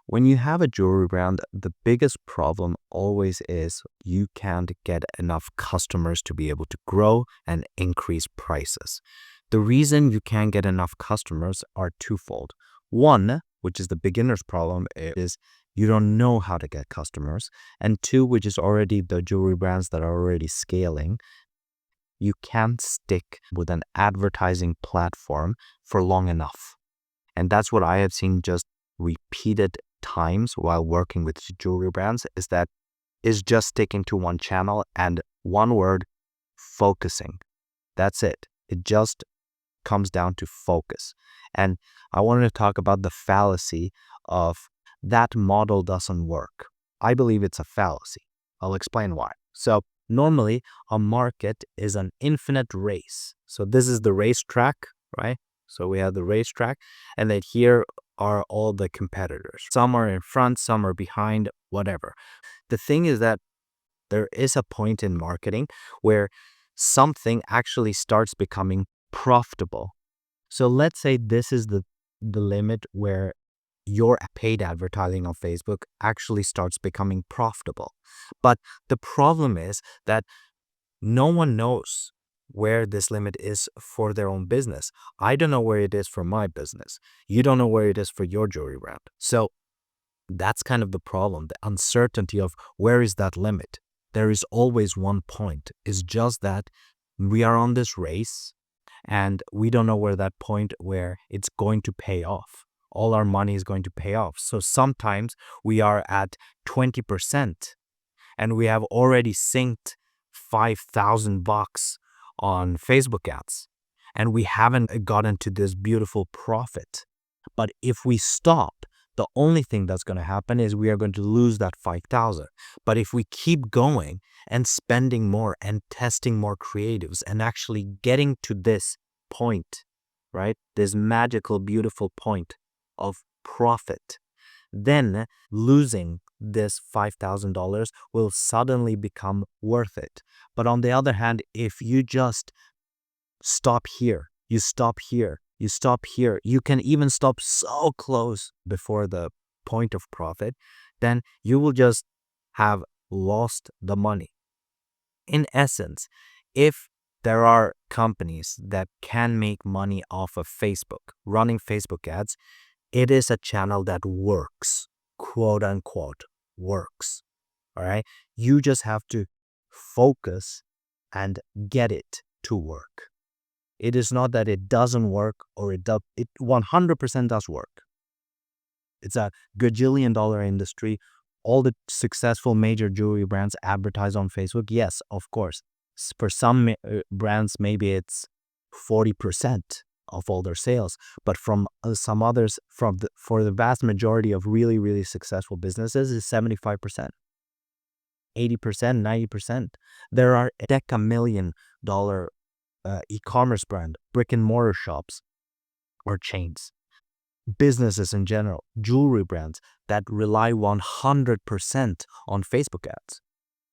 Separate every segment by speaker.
Speaker 1: When you have a jewelry brand, the biggest problem always is you can't get enough customers to be able to grow and increase prices. The reason you can't get enough customers are twofold. One, which is the beginner's problem, is you don't know how to get customers. And two, which is already the jewelry brands that are already scaling, you can't stick with an advertising platform for long enough. And that's what I have seen just repeated times while working with jewelry brands is just sticking to one channel and one word, focusing. That's it. It just comes down to focus. And I wanted to talk about the fallacy of that model doesn't work. I believe it's a fallacy. I'll explain why. So normally a market is an infinite race. So this is the racetrack, right? So we have the racetrack, and then here are all the competitors. Some are in front, some are behind, whatever. The thing is that there is a point in marketing where something actually starts becoming profitable. So let's say this is the limit where your paid advertising on Facebook actually starts becoming profitable. But the problem is that no one knows where this limit is for their own business. I don't know where it is for my business. You don't know where it is for your jewelry brand. So that's kind of the problem, the uncertainty of where is that limit. There is always one point. It's just that we are on this race and we don't know where that point where it's going to pay off. All our money is going to pay off. So sometimes we are at 20% and we have already synced $5,000 on Facebook ads and we haven't gotten to this beautiful profit. But if we stop, the only thing that's going to happen is we are going to lose that 5,000. But if we keep going and spending more and testing more creatives and actually getting to this point, right? This magical, beautiful point of profit, then losing this $5,000 will suddenly become worth it. But on the other hand, if you just stop here, you stop here, you stop here, you can even stop so close before the point of profit, then you will just have lost the money. In essence, if there are companies that can make money off of Facebook, running Facebook ads, it is a channel that works, quote unquote, works. All right. You just have to focus and get it to work. It is not that it doesn't work or it 100% does work. It's a gajillion dollar industry. All the successful major jewelry brands advertise on Facebook. Yes, of course. For some brands, maybe it's 40% of all their sales, but from some others, for the vast majority of really, really successful businesses, is 75%, 80%, 90%. There are $1 million e-commerce brand, brick and mortar shops or chains, businesses in general, jewelry brands that rely 100% on Facebook ads.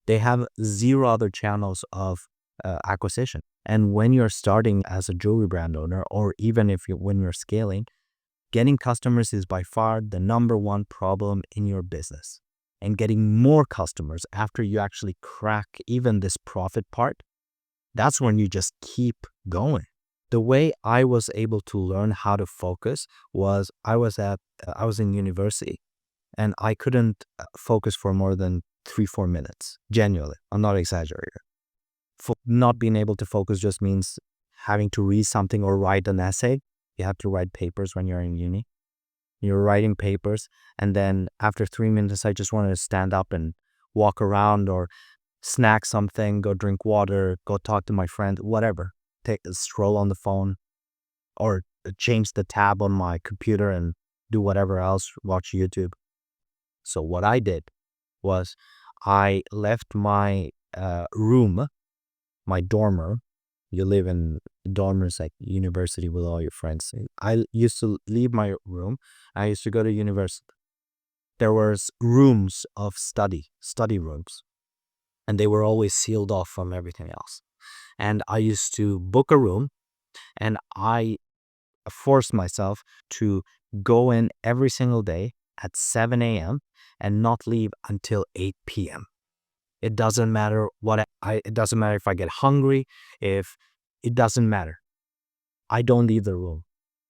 Speaker 1: They have zero other channels of acquisition. And when you're starting as a jewelry brand owner, or even when you're scaling, getting customers is by far the number one problem in your business. And getting more customers after you actually crack even this profit part, that's when you just keep going. The way I was able to learn how to focus was I was in university and I couldn't focus for more than 3-4 minutes. Genuinely, I'm not exaggerating. Not being able to focus just means having to read something or write an essay. You have to write papers when you're in uni. You're writing papers, and then after 3 minutes, I just wanted to stand up and walk around or snack something, go drink water, go talk to my friend, whatever. Take a stroll on the phone or change the tab on my computer and do whatever else, watch YouTube. So what I did was I left my room, my dormer. You live in dormers like university with all your friends. I used to leave my room. I used to go to university. There was rooms of study rooms, and they were always sealed off from everything else. And I used to book a room, and I forced myself to go in every single day at 7 a.m. and not leave until 8 p.m. It doesn't matter it doesn't matter if I get hungry, if it doesn't matter. I don't leave the room.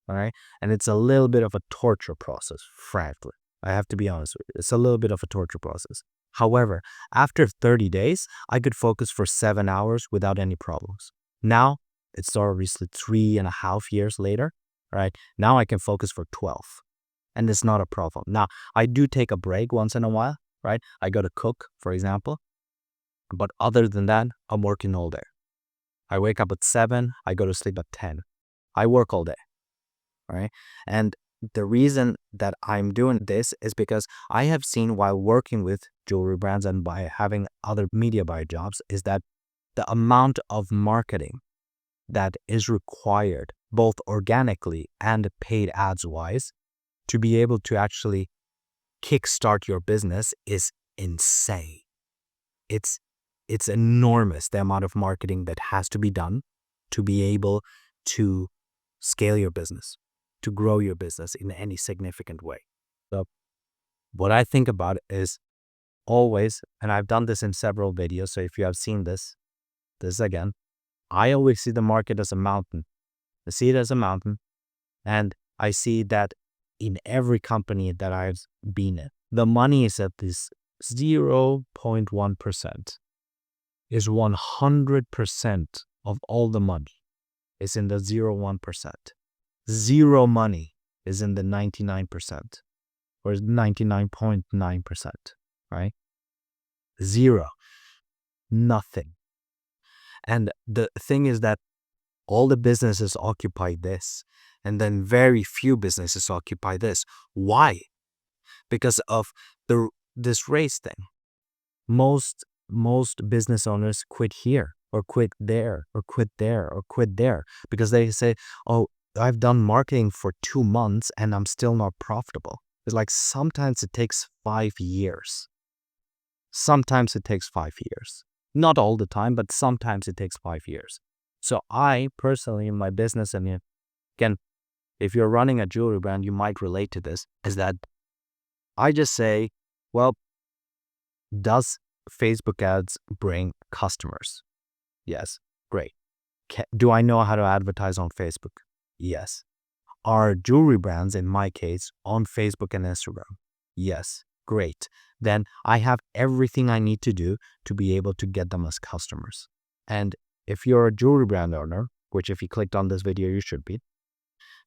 Speaker 1: All right. And it's a little bit of a torture process, frankly. I have to be honest with you. It's a little bit of a torture process. However, after 30 days, I could focus for 7 hours without any problems. Now, it's obviously 3.5 years later, right? Now I can focus for 12, and it's not a problem. Now, I do take a break once in a while, right? I go to cook, for example. But other than that, I'm working all day. I wake up at 7, I go to sleep at 10. I work all day, right? And the reason that I'm doing this is because I have seen while working with jewelry brands and by having other media buyer jobs is that the amount of marketing that is required, both organically and paid ads wise, to be able to actually kickstart your business is insane. It's enormous, the amount of marketing that has to be done to be able to scale your business, to grow your business in any significant way. So what I think about is always, and I've done this in several videos, so if you have seen this again, I always see the market as a mountain. I see it as a mountain, and I see that in every company that I've been in, the money is at this 0.1%. Is 100% of all the money is in the 0.1%. Zero money is in the 99% or 99.9%, right? Zero. Nothing. And the thing is that all the businesses occupy this, and then very few businesses occupy this. Why? Because of this race thing. Most business owners quit here or quit there or quit there or quit there because they say, oh, I've done marketing for 2 months and I'm still not profitable. It's like sometimes it takes 5 years. Sometimes it takes 5 years. Not all the time, but sometimes it takes 5 years. So I personally in my business, and again, if you're running a jewelry brand, you might relate to this, is that I just say, well, does Facebook ads bring customers? Yes. Great. Do I know how to advertise on Facebook? Yes. Are jewelry brands, in my case, on Facebook and Instagram? Yes. Great. Then I have everything I need to do to be able to get them as customers. And if you're a jewelry brand owner, which if you clicked on this video, you should be,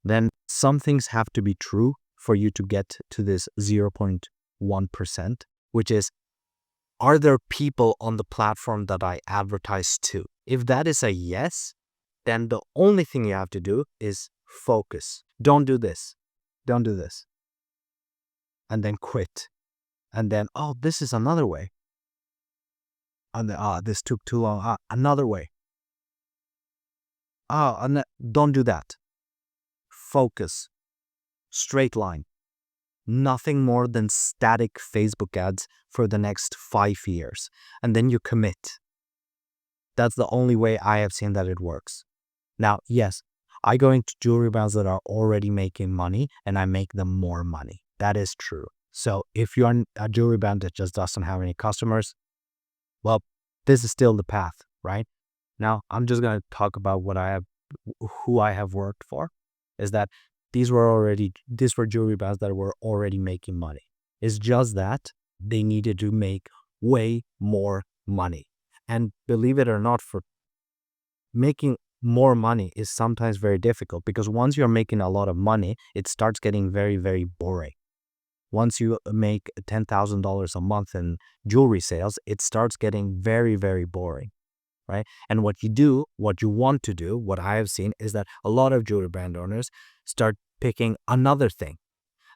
Speaker 1: then some things have to be true for you to get to this 0.1%, which is, are there people on the platform that I advertise to? If that is a yes, then the only thing you have to do is focus. Don't do this. Don't do this. And then quit. And then, oh, this is another way. And then, this took too long. Another way. Don't do that. Focus. Straight line. Nothing more than static Facebook ads for the next 5 years. And then you commit. That's the only way I have seen that it works. Now, yes, I go into jewelry brands that are already making money and I make them more money. That is true. So if you're a jewelry brand that just doesn't have any customers, well, this is still the path, right? Now, I'm just going to talk about who I have worked for, is that these were jewelry brands that were already making money. It's just that they needed to make way more money. And believe it or not, for making more money is sometimes very difficult because once you're making a lot of money, it starts getting very, very boring. Once you make $10,000 a month in jewelry sales, it starts getting very, very boring, right? And what you want to do, what I have seen is that a lot of jewelry brand owners start picking another thing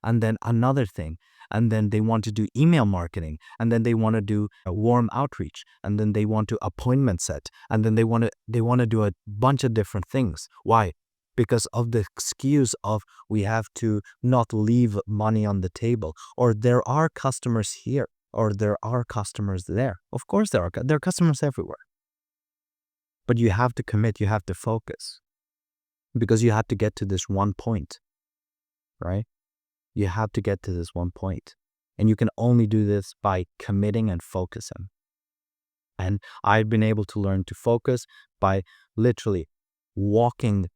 Speaker 1: and then another thing. And then they want to do email marketing, and then they want to do a warm outreach, and then they want to appointment set, and then they want to do a bunch of different things. Why? Because of the excuse of we have to not leave money on the table, or there are customers here, or there are customers there. Of course there are customers everywhere. But you have to commit, you have to focus, because you have to get to this one point, right? You have to get to this one point. And you can only do this by committing and focusing. And I've been able to learn to focus by literally walking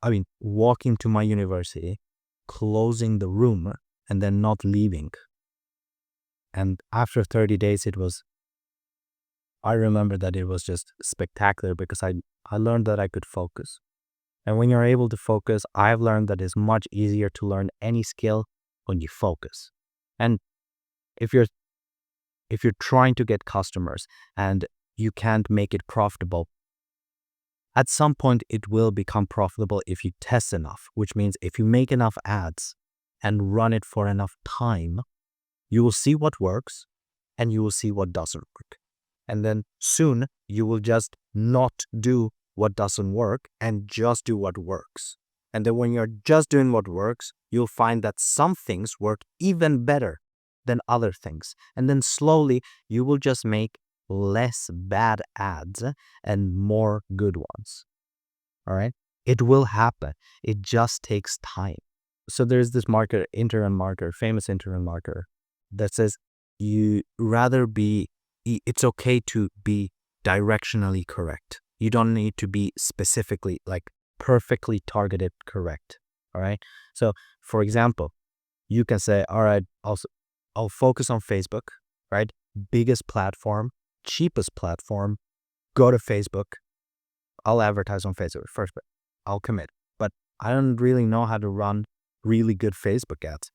Speaker 1: to my university, closing the room, and then not leaving. And after 30 days, I remember that it was just spectacular because I learned that I could focus. And when you're able to focus, I've learned that it's much easier to learn any skill when you focus. And if you're trying to get customers and you can't make it profitable, at some point it will become profitable if you test enough, which means if you make enough ads and run it for enough time, you will see what works and you will see what doesn't work. And then soon you will just not do what doesn't work and just do what works. And then when you're just doing what works, you'll find that some things work even better than other things. And then slowly you will just make less bad ads and more good ones. All right. It will happen. It just takes time. So there's this marketer, famous internet marketer, that says it's okay to be directionally correct. You don't need to be specifically, like, perfectly targeted correct. All right. So for example, you can say, all right, I'll focus on Facebook, right? Biggest platform, cheapest platform, go to Facebook. I'll advertise on Facebook first, but I'll commit. But I don't really know how to run really good Facebook ads.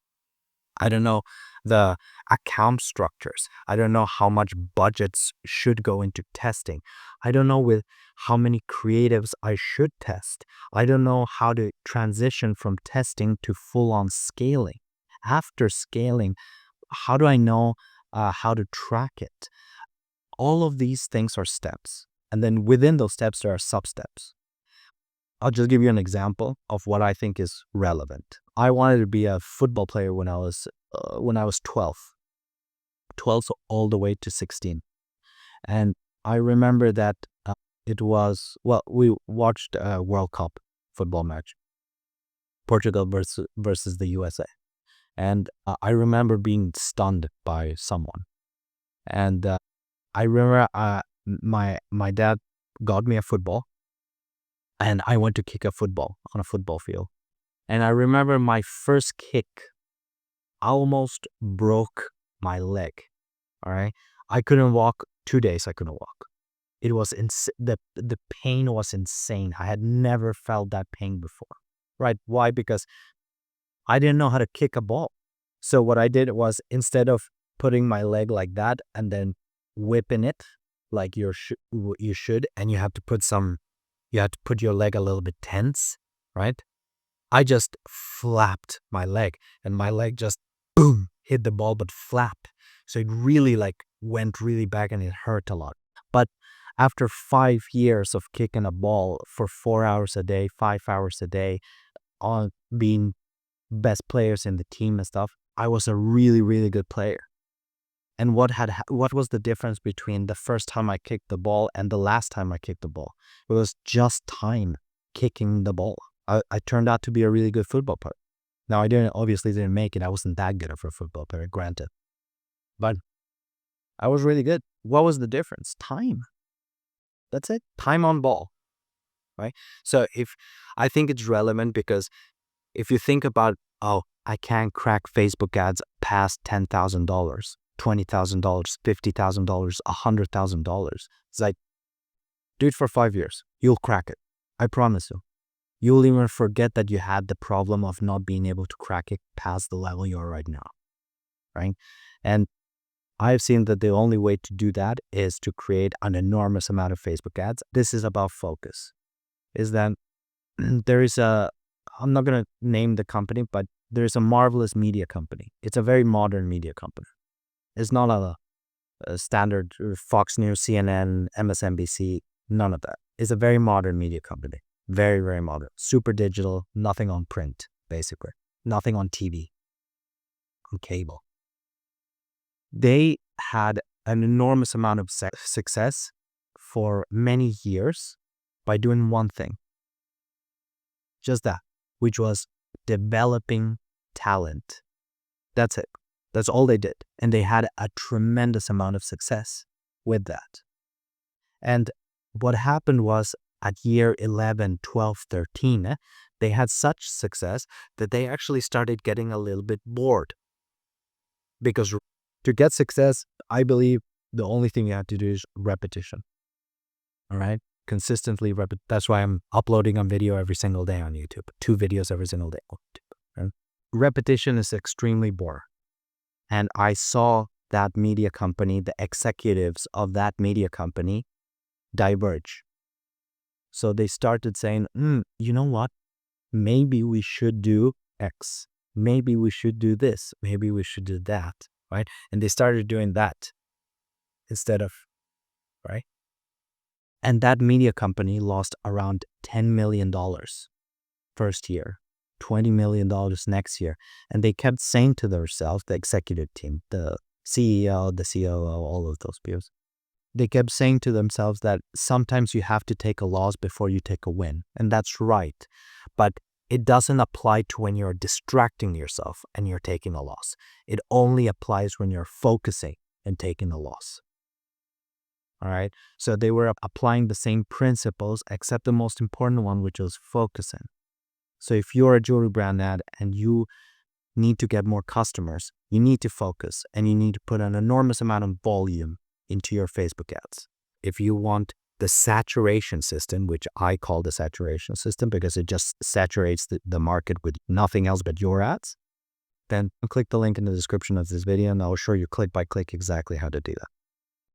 Speaker 1: I don't know the account structures. I don't know how much budgets should go into testing. I don't know with how many creatives I should test. I don't know how to transition from testing to full-on scaling. After scaling, how do I know how to track it? All of these things are steps. And then within those steps, there are sub-steps. I'll just give you an example of what I think is relevant. I wanted to be a football player when I was 12 all the way to 16. And I remember that we watched a World Cup football match, Portugal versus the USA. And I remember being stunned by someone. And I remember my dad got me a football, and I went to kick a football on a football field. And I remember my first kick almost broke my leg. All right. I couldn't walk 2 days. I couldn't walk. It was the pain was insane. I had never felt that pain before. Right. Why? Because I didn't know how to kick a ball. So what I did was, instead of putting my leg like that and then whipping it like you should, and you have to put your leg a little bit tense, right? I just flapped my leg, and my leg just boom hit the ball, but flapped. So it really went really back, and it hurt a lot. But after 5 years of kicking a ball for 4 hours a day, 5 hours a day, on being best players in the team and stuff, I was a really, really good player. And what was the difference between the first time I kicked the ball and the last time I kicked the ball? It was just time kicking the ball. I turned out to be a really good football player. Now, I obviously didn't make it. I wasn't that good of a football player, granted. But I was really good. What was the difference? Time. That's it. Time on ball. Right? So I think it's relevant, because if you think about, I can't crack Facebook ads past $10,000, $20,000, $50,000, $100,000. It's like, do it for 5 years. You'll crack it. I promise you. You'll even forget that you had the problem of not being able to crack it past the level you are right now. Right? And I've seen that the only way to do that is to create an enormous amount of Facebook ads. This is about focus. Is that there is I'm not going to name the company, but there's a marvelous media company. It's a very modern media company. It's not a standard Fox News, CNN, MSNBC, none of that. It's a very modern media company. Very, very modern. Super digital, nothing on print, basically. Nothing on TV, on cable. They had an enormous amount of success for many years by doing one thing. Just that, which was developing talent That's it. That's all they did. And they had a tremendous amount of success with that. And what happened was at year 11, 12, 13, they had such success that they actually started getting a little bit bored. Because to get success, I believe the only thing you have to do is repetition. All right? Consistently repeat. That's why I'm uploading a video every single day on YouTube. 2 videos every single day on YouTube. Right? Repetition is extremely boring. And I saw that media company, the executives of that media company, diverge. So they started saying, you know what? Maybe we should do X. Maybe we should do this. Maybe we should do that, right? And they started doing that instead of, right? And that media company lost around $10 million first year, $20 million next year. And they kept saying to themselves, the executive team, the CEO, the COO, all of those people, they kept saying to themselves that sometimes you have to take a loss before you take a win. And that's right. But it doesn't apply to when you're distracting yourself and you're taking a loss. It only applies when you're focusing and taking a loss. All right. So they were applying the same principles, except the most important one, which was focusing. So if you're a jewelry brand ad and you need to get more customers, you need to focus and you need to put an enormous amount of volume into your Facebook ads. If you want the saturation system, which I call the saturation system because it just saturates the market with nothing else but your ads, then click the link in the description of this video and I'll show you click by click exactly how to do that.